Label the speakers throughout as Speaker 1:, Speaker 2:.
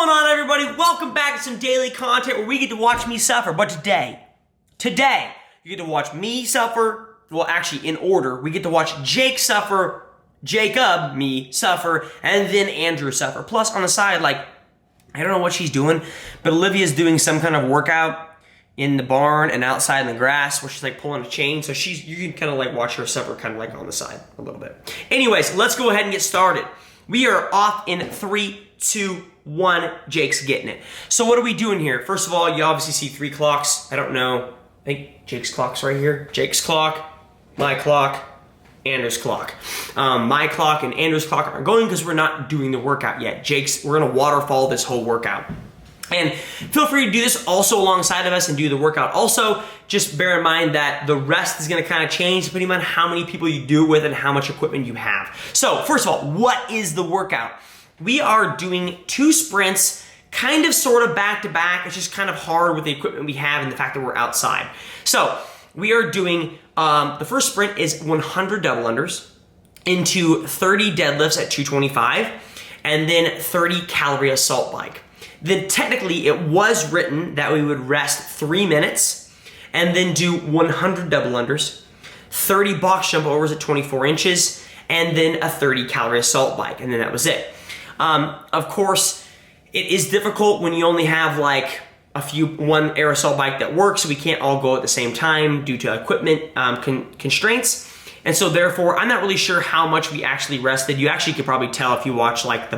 Speaker 1: going on, everybody? Welcome back to some daily content where we get to watch me suffer. But today, you get to watch me suffer. Well, actually, in order, we get to watch Jake suffer, Jacob, me suffer, and then Andrew suffer. Plus, on the side, like, I don't know what she's doing, but Olivia's doing some kind of workout in the barn and outside in the grass where she's like pulling a chain. So you can kind of like watch her suffer kind of like on the side a little bit. Anyways, let's go ahead and get started. We are off in 3, 2, 1. Jake's getting it. So what are we doing here? First of all, you obviously see 3 clocks. I don't know. I think Jake's clock's right here. Jake's clock, my clock, Andrew's clock. My clock and Andrew's clock aren't going because we're not doing the workout yet. We're gonna waterfall this whole workout. And feel free to do this also alongside of us and do the workout. Also, just bear in mind that the rest is gonna kind of change depending on how many people you do it with and how much equipment you have. So first of all, what is the workout? We are doing 2 sprints, kind of sort of back to back. It's just kind of hard with the equipment we have and the fact that we're outside. So we are doing, the first sprint is 100 double unders into 30 deadlifts at 225 and then 30 calorie assault bike. Then technically it was written that we would rest 3 minutes and then do 100 double unders, 30 box jump overs at 24 inches, and then a 30 calorie assault bike, and then that was it. Of course, it is difficult when you only have like one air assault bike that works, so we can't all go at the same time due to equipment constraints. And so therefore, I'm not really sure how much we actually rested. You actually could probably tell if you watch like the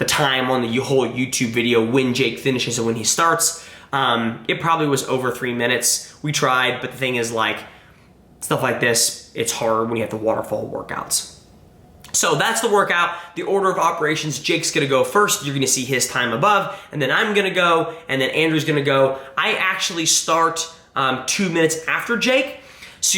Speaker 1: time on the whole YouTube video when Jake finishes and when he starts. It probably was over 3 minutes. We tried, but the thing is, like, stuff like this, it's hard when you have to waterfall workouts. So that's the workout. The order of operations, Jake's gonna go first. You're gonna see his time above, and then I'm gonna go, and then Andrew's gonna go. I actually start 2 minutes after Jake. So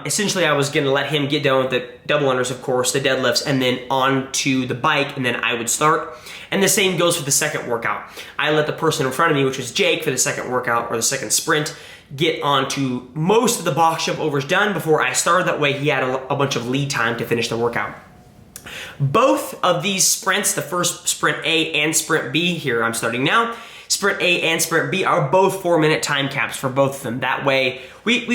Speaker 1: essentially I was gonna let him get done with the double unders, of course, the deadlifts, and then on to the bike, and then I would start. And the same goes for the second workout. I let the person in front of me, which was Jake, for the second workout or the second sprint, get onto most of the box jump overs done before I started. That way he had a bunch of lead time to finish the workout. Both of these sprints, the first sprint A and sprint B, here I'm starting now, sprint A and sprint B are both 4-minute time caps for both of them. That way, it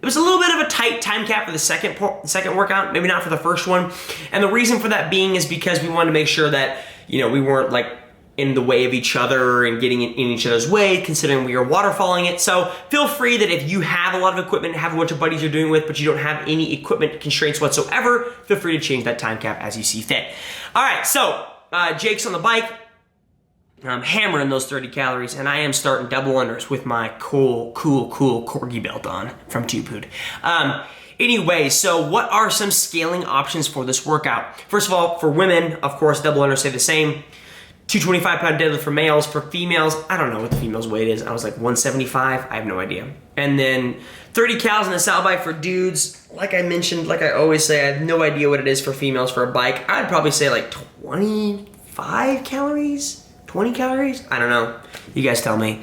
Speaker 1: was a little bit of a tight time cap for the second workout, maybe not for the first one. And the reason for that being is because we wanted to make sure that, you know, we weren't like in the way of each other and getting in each other's way, considering we are waterfalling it. So feel free that if you have a lot of equipment, have a bunch of buddies you're doing with, but you don't have any equipment constraints whatsoever, feel free to change that time cap as you see fit. All right, so Jake's on the bike. I'm hammering those 30 calories, and I am starting double unders with my cool corgi belt on from Tupood. Anyway, so what are some scaling options for this workout? First of all, for women, of course, double unders stay the same. 225-pound deadlift for males. For females, I don't know what the female's weight is. I was like 175, I have no idea. And then 30 calories in the saddle bike for dudes. Like I mentioned, like I always say, I have no idea what it is for females for a bike. I'd probably say like 25 calories? 20 calories? I don't know. You guys tell me.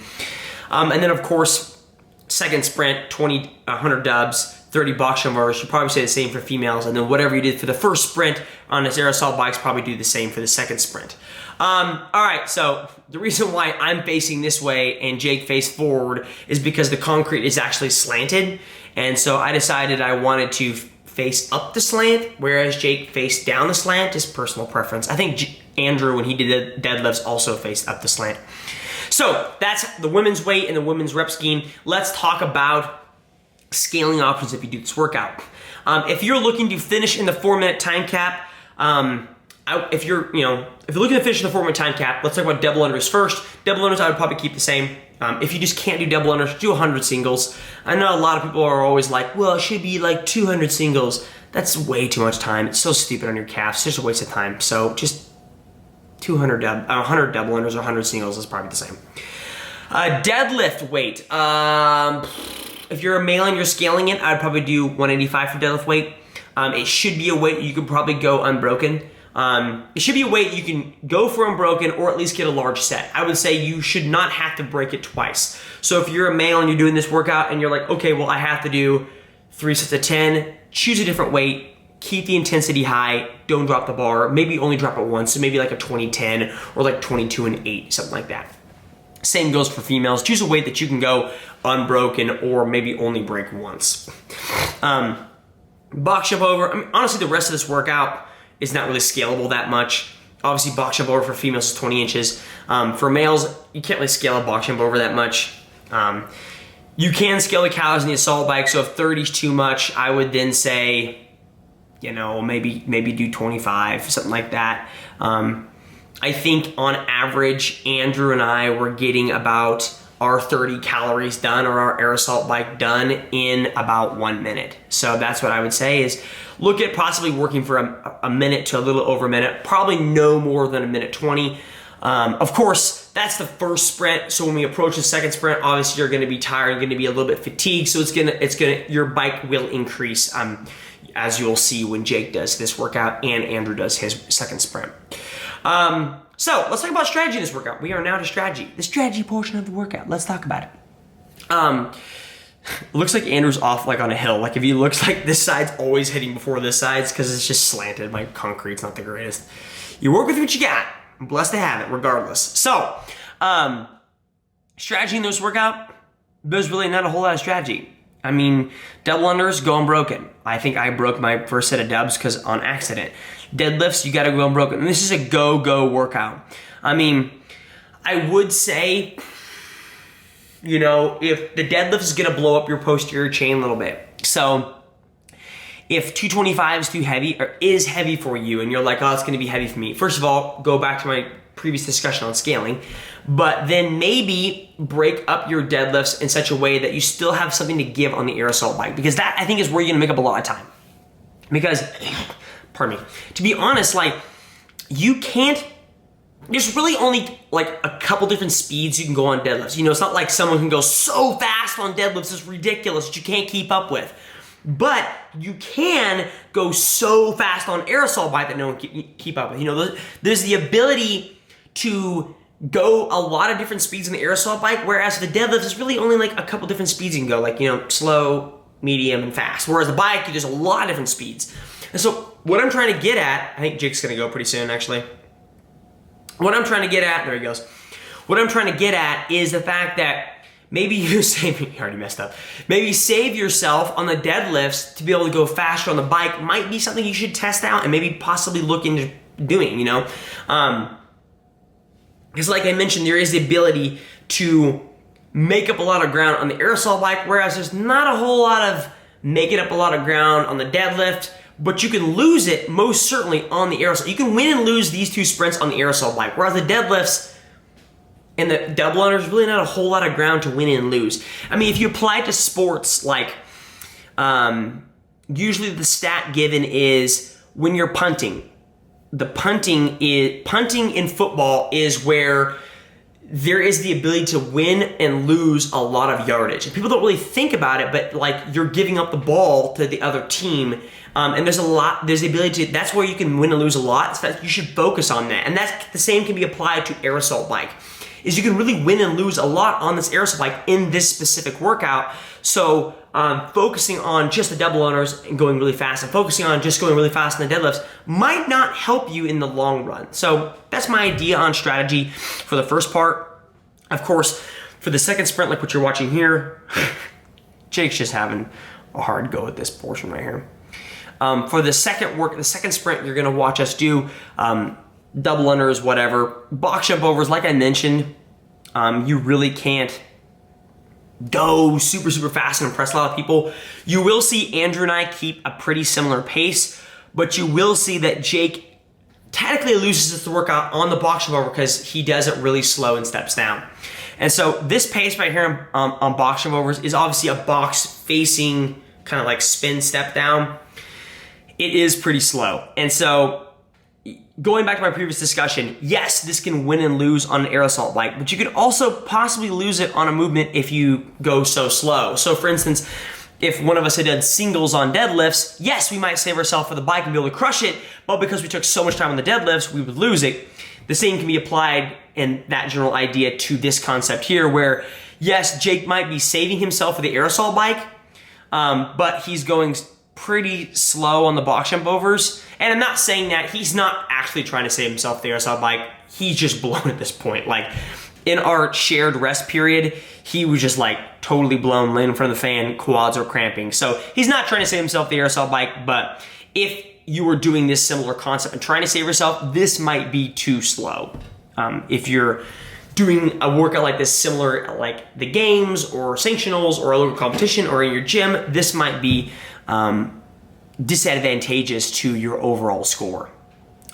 Speaker 1: And then of course, second sprint, 100 dubs, 30 box jump overs. You probably say the same for females. And then whatever you did for the first sprint on this air assault bikes, probably do the same for the second sprint. All right, so the reason why I'm facing this way and Jake faced forward is because the concrete is actually slanted. And so I decided I wanted to face up the slant, whereas Jake faced down the slant. Just personal preference. I think Andrew, when he did the deadlifts, also faced up the slant. So that's the women's weight and the women's rep scheme. Let's talk about scaling options if you do this workout. If you're looking to finish in the 4-minute time cap, if you're looking to finish in the 4-minute time cap, let's talk about double unders first. Double unders I would probably keep the same. If you just can't do double unders, do 100 singles. I know a lot of people are always like, well, it should be like 200 singles. That's way too much time. It's so stupid on your calves. It's just a waste of time. So just 100 double unders or 100 singles is probably the same. Deadlift weight. If you're a male and you're scaling it, I'd probably do 185 for deadlift weight. It should be a weight you could probably go unbroken. It should be a weight you can go for unbroken or at least get a large set. I would say you should not have to break it twice. So if you're a male and you're doing this workout and you're like, okay, well, I have to do 3 sets of 10, choose a different weight, keep the intensity high, don't drop the bar, maybe only drop it once, so maybe like a 20-10 or like 22-8, something like that. Same goes for females. Choose a weight that you can go unbroken or maybe only break once. Box jump over, I mean, honestly, the rest of this workout is not really scalable that much. Obviously, box jump over for females is 20 inches. For males, you can't really scale a box jump over that much. You can scale the calories in the assault bike, so if 30 is too much, I would then say, you know, maybe do 25, something like that. I think on average, Andrew and I were getting about our 30 calories done or our air assault bike done in about 1 minute. So that's what I would say is look at possibly working for a minute to a little over a minute, probably no more than a minute 20. Of course, that's the first sprint. So when we approach the second sprint, obviously you're gonna be tired, you're gonna be a little bit fatigued. So your bike will increase, as you'll see when Jake does this workout and Andrew does his second sprint. So let's talk about strategy in this workout. We are now to strategy, the strategy portion of the workout. Let's talk about it. Looks like Andrew's off like on a hill. Like if he looks like this side's always hitting before this side's because it's just slanted. My concrete's not the greatest. You work with what you got. I'm blessed to have it regardless. So, strategy in this workout, there's really not a whole lot of strategy. I mean, double unders, go unbroken. I think I broke my first set of dubs because on accident. Deadlifts, you gotta go unbroken. And this is a go workout. I mean, I would say, you know, if the deadlift is gonna blow up your posterior chain a little bit. So if 225 is too heavy or is heavy for you and you're like, oh, it's gonna be heavy for me. First of all, go back to my previous discussion on scaling, but then maybe break up your deadlifts in such a way that you still have something to give on the air assault bike, because that I think is where you're gonna make up a lot of time. Because, pardon me, to be honest, like you can't, there's really only like a couple different speeds you can go on deadlifts. You know, it's not like someone can go so fast on deadlifts, it's ridiculous that you can't keep up with. But you can go so fast on air assault bike that no one can keep up with. You know, there's the ability to go a lot of different speeds on the air assault bike, whereas the deadlift is really only like a couple different speeds you can go, like, you know, slow, medium, and fast. Whereas the bike, there's a lot of different speeds. And so what I'm trying to get at, I think Jake's gonna go pretty soon actually. What I'm trying to get at, there he goes. What I'm trying to get at is the fact that maybe you save, you already messed up. Maybe save yourself on the deadlifts to be able to go faster on the bike might be something you should test out and maybe possibly look into doing, you know? Because like I mentioned, there is the ability to make up a lot of ground on the air assault bike, whereas there's not a whole lot of making up a lot of ground on the deadlift, but you can lose it most certainly on the air assault. You can win and lose these two sprints on the air assault bike, whereas the deadlifts and the double under is really not a whole lot of ground to win and lose. I mean, if you apply it to sports, like usually the stat given is when you're punting. The punting in football is where there is the ability to win and lose a lot of yardage. And people don't really think about it, but like you're giving up the ball to the other team. And there's the ability to, that's where you can win and lose a lot. So you should focus on that. And that's the same can be applied to air assault bike. Is you can really win and lose a lot on this air assault bike in this specific workout. So focusing on just the double unders and going really fast and focusing on just going really fast in the deadlifts might not help you in the long run. So that's my idea on strategy for the first part. Of course, for the second sprint, like what you're watching here, Jake's just having a hard go at this portion right here. For the second sprint, you're gonna watch us do double unders, whatever. Box jump overs, like I mentioned, you really can't go super fast and impress a lot of people. You will see Andrew and I keep a pretty similar pace, but you will see that Jake technically loses this workout on the box jump over because he does it really slow and steps down. And so this pace right here on box jump overs is obviously a box facing kind of like spin step down. It is pretty slow. And so going back to my previous discussion, yes, this can win and lose on an air assault bike, but you could also possibly lose it on a movement if you go so slow. So for instance, if one of us had done singles on deadlifts, yes, we might save ourselves for the bike and be able to crush it, but because we took so much time on the deadlifts, we would lose it. The same can be applied in that general idea to this concept here, where yes, Jake might be saving himself for the air assault bike, but he's going pretty slow on the box jump overs. And I'm not saying that he's not actually trying to save himself the airsoft bike. He's just blown at this point. Like in our shared rest period, he was just like totally blown, laying in front of the fan, quads are cramping. So he's not trying to save himself the airsoft bike, but if you were doing this similar concept and trying to save yourself, this might be too slow. If you're doing a workout like this similar like the games or sanctionals or a local competition or in your gym, this might be disadvantageous to your overall score.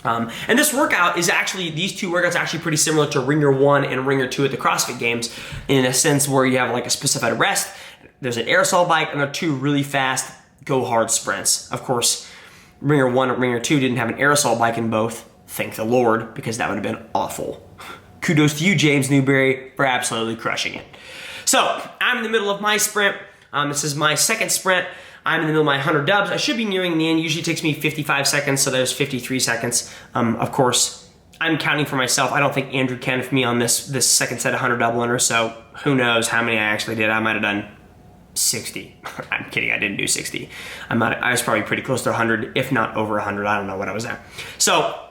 Speaker 1: And this workout is actually, these two workouts are actually pretty similar to Ringer 1 and Ringer 2 at the CrossFit Games in a sense where you have like a specified rest, there's an aerosol bike, and there are two really fast go hard sprints. Of course, Ringer 1 and Ringer 2 didn't have an aerosol bike in both, thank the Lord, because that would have been awful. Kudos to you, James Newberry, for absolutely crushing it. So, I'm in the middle of my sprint. This is my second sprint. I'm in the middle of my 100 dubs. I should be nearing the end. Usually takes me 55 seconds, so there's 53 seconds. Of course, I'm counting for myself. I don't think Andrew counted for me on this second set of 100 double unders, so who knows how many I actually did. I might have done 60. I'm kidding, I didn't do 60. I was probably pretty close to 100, if not over 100. I don't know what I was at. So,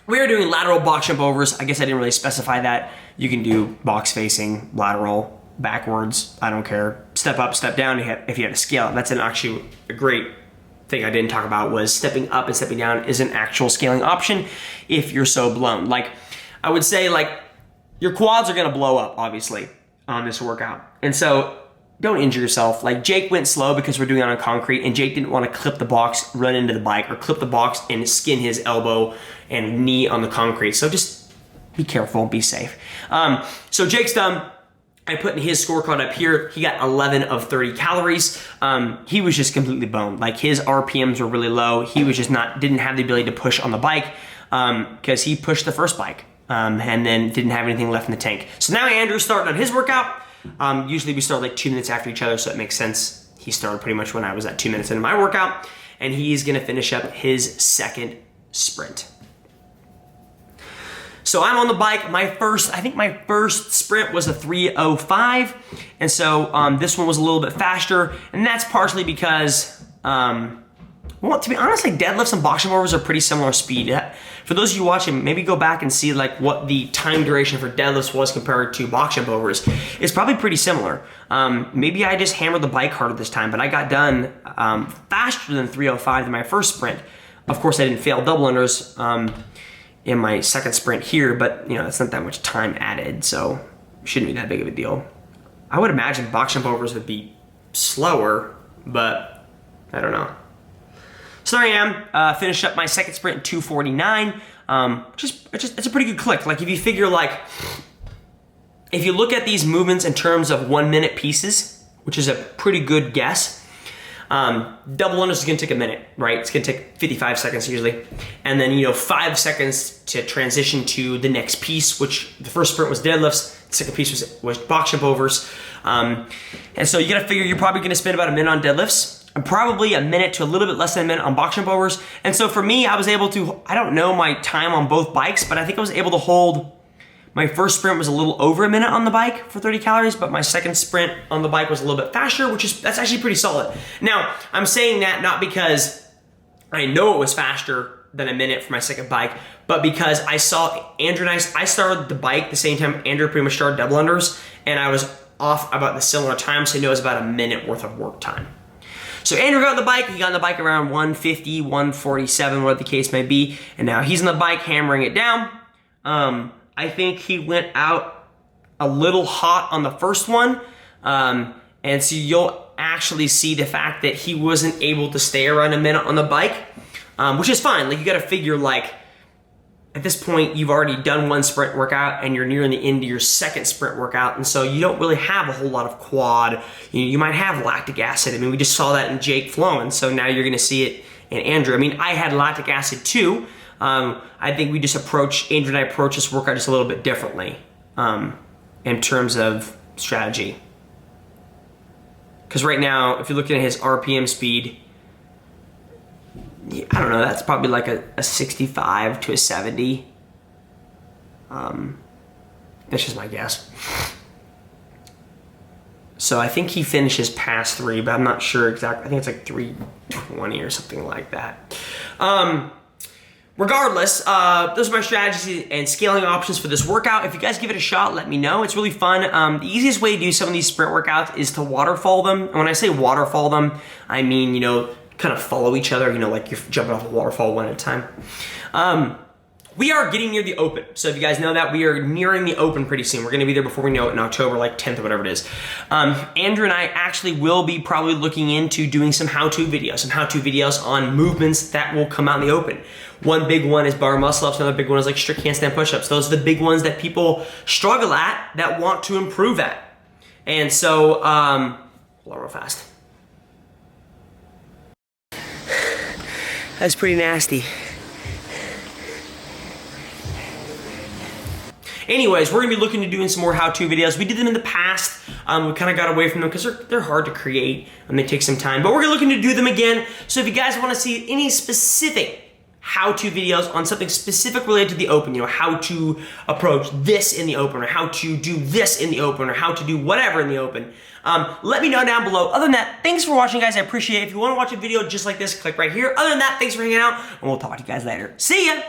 Speaker 1: we are doing lateral box jump overs. I guess I didn't really specify that. You can do box facing, lateral, backwards, I don't care. Step up, step down if you had to scale. That's actually a great thing I didn't talk about was stepping up and stepping down is an actual scaling option if you're so blown. Like I would say like your quads are gonna blow up obviously on this workout. And so don't injure yourself. Like Jake went slow because we're doing it on concrete and Jake didn't want to clip the box, run into the bike or clip the box and skin his elbow and knee on the concrete. So just be careful, be safe. So Jake's done. I put in his scorecard up here. He got 11 of 30 calories. He was just completely boned. Like his RPMs were really low. He was just didn't have the ability to push on the bike because he pushed the first bike and then didn't have anything left in the tank. So now Andrew's starting on his workout. Usually we start like 2 minutes after each other, so it makes sense. He started pretty much when I was at 2 minutes into my workout, and he's gonna finish up his second sprint. So I'm on the bike. I think my first sprint was a 3:05, and so this one was a little bit faster, and that's partially because, well, to be honest, like deadlifts and box jump overs are pretty similar speed. For those of you watching, maybe go back and see like what the time duration for deadlifts was compared to box jump overs. It's probably pretty similar. Maybe I just hammered the bike harder this time, but I got done faster than 3:05 in my first sprint. Of course, I didn't fail double unders in my second sprint here, but you know, it's not that much time added, so it shouldn't be that big of a deal. I would imagine box jump overs would be slower, but I don't know. So there I am, finished up my second sprint in 2:49. It's a pretty good click. Like if you figure like, if you look at these movements in terms of 1 minute pieces, which is a pretty good guess, double unders is gonna take a minute, right? It's gonna take 55 seconds usually. And then, 5 seconds to transition to the next piece, which the first sprint was deadlifts, the second piece was box jump overs. And so you gotta figure you're probably gonna spend about a minute on deadlifts, and probably a minute to a little bit less than a minute on box jump overs. And so for me, I was able to, I don't know my time on both bikes, but I think I was able to hold, my first sprint was a little over a minute on the bike for 30 calories, but my second sprint on the bike was a little bit faster, that's actually pretty solid. Now, I'm saying that not because I know it was faster than a minute for my second bike, but because I saw Andrew and I started the bike the same time Andrew pretty much started double unders, and I was off about the similar time, so I know it was about a minute worth of work time. So Andrew got on the bike, he got on the bike around 150, 147, whatever the case may be, and now he's on the bike hammering it down. I think he went out a little hot on the first one, and so you'll actually see the fact that he wasn't able to stay around a minute on the bike, which is fine. Like you gotta figure like, at this point you've already done one sprint workout and you're nearing the end of your second sprint workout, and so you don't really have a whole lot of quad. You might have lactic acid. I mean, we just saw that in Jake flowing, so now you're gonna see it in Andrew. I mean, I had lactic acid too. I think we just Andrew and I approach this workout just a little bit differently in terms of strategy. Because right now, if you're looking at his RPM speed, I don't know, that's probably like a 65 to a 70. That's just my guess. So I think he finishes past 3, but I'm not sure exactly. I think it's like 3:20 or something like that. Regardless, those are my strategies and scaling options for this workout. If you guys give it a shot, let me know. It's really fun. The easiest way to do some of these sprint workouts is to waterfall them. And when I say waterfall them, I mean, you know, kind of follow each other, you know, like you're jumping off a waterfall one at a time. We are getting near the Open. So if you guys know that, we are nearing the Open pretty soon. We're gonna be there before we know it in October, like 10th or whatever it is. Andrew and I actually will be probably looking into doing some how-to videos on movements that will come out in the Open. One big one is bar muscle-ups, another big one is like strict handstand push-ups. Those are the big ones that people struggle at, that want to improve at. And so, hold on real fast. That's pretty nasty. Anyways, we're gonna be looking to doing some more how-to videos. We did them in the past. We kind of got away from them because they're hard to create and they take some time. But we're looking to do them again. So if you guys want to see any specific how-to videos on something specific related to the Open, you know, how to approach this in the Open, or how to do this in the Open, or how to do whatever in the Open, let me know down below. Other than that, thanks for watching, guys. I appreciate it. If you want to watch a video just like this, click right here. Other than that, thanks for hanging out, and we'll talk to you guys later. See ya!